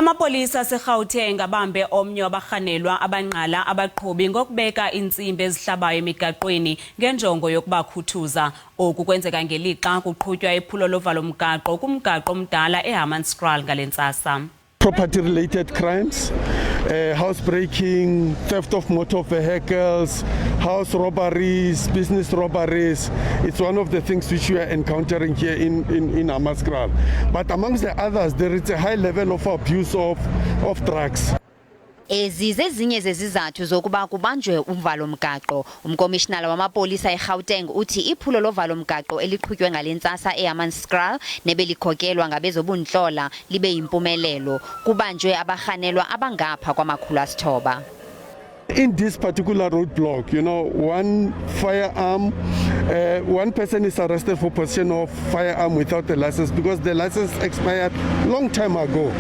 Amapolisa aseGauteng abambe omnye wabahanelwa abanqala abaqhubi ngokubeka insimbi ezihlabayo emigaqweni ngenjongo yokubakhuthuza. Oku kwenzeka ngelixa kuqhutywa iphulo lovalo mgaqo kumgaqo omdala eHammanskraal ngalentsasa. Property-related crimes, housebreaking, theft of motor vehicles, house robberies, business robberies. It's one of the things which we are encountering here in Hammanskraal. But amongst the others, there is a high level of abuse of drugs. Ezinye zezizathu zokuba kubanjwe umvalo mgaqo. Umkomishinala wamapolisa eGauteng uthi iphulo lovalo mgaqo eliqhutywe ngalentsasa eHammanskraal nebelikhokelwa ngabezobunhlola libe yimpumelelo. Kubanjwe abahanelwa abangapha kwama-900. In this particular roadblock, one firearm, one person is arrested for possession of firearm without a license because the license expired long time ago.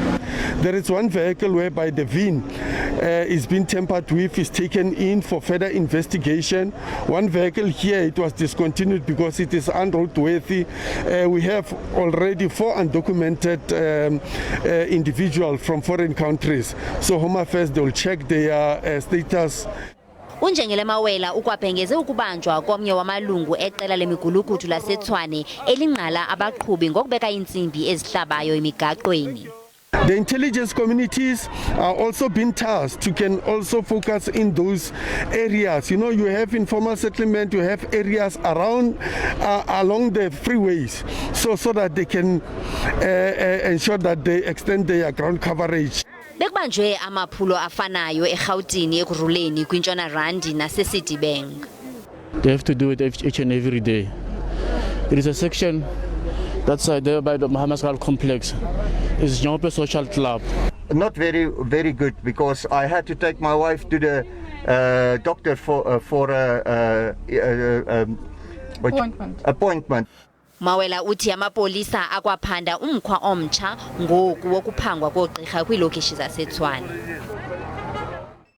There is one vehicle whereby the VIN is being tampered with, is taken in for further investigation. One vehicle here, it was discontinued because it is unroadworthy. We have already 4 undocumented individuals from foreign countries. So Home Affairs, they will check their status. Unjengele Mawela ukwabhengeze ukubanjwa komnye wamalungu eqela lemigulukudu laseTshwane elinqala abaqhubi ngokubeka insimbi ezihlabayo emigaqweni. The intelligence communities are also being tasked to can also focus in those areas. You have informal settlement, you have areas around along the freeways, so that they can ensure that they extend their ground coverage. Bekubanjwe amaphulo afanayo eGauteng ekuruleni kwintshona Randi naseCitibank. They have to do it each and every day. There is a section that's there by the Hammanskraal complex. It's Jompe Social Club. Not very good because I had to take my wife to the doctor for appointment. Mawela uthi amapolisa akwaphanda umkhwa omtsha ngoku wokuphangwa kogqirha kwiilokishi zaseTshwane.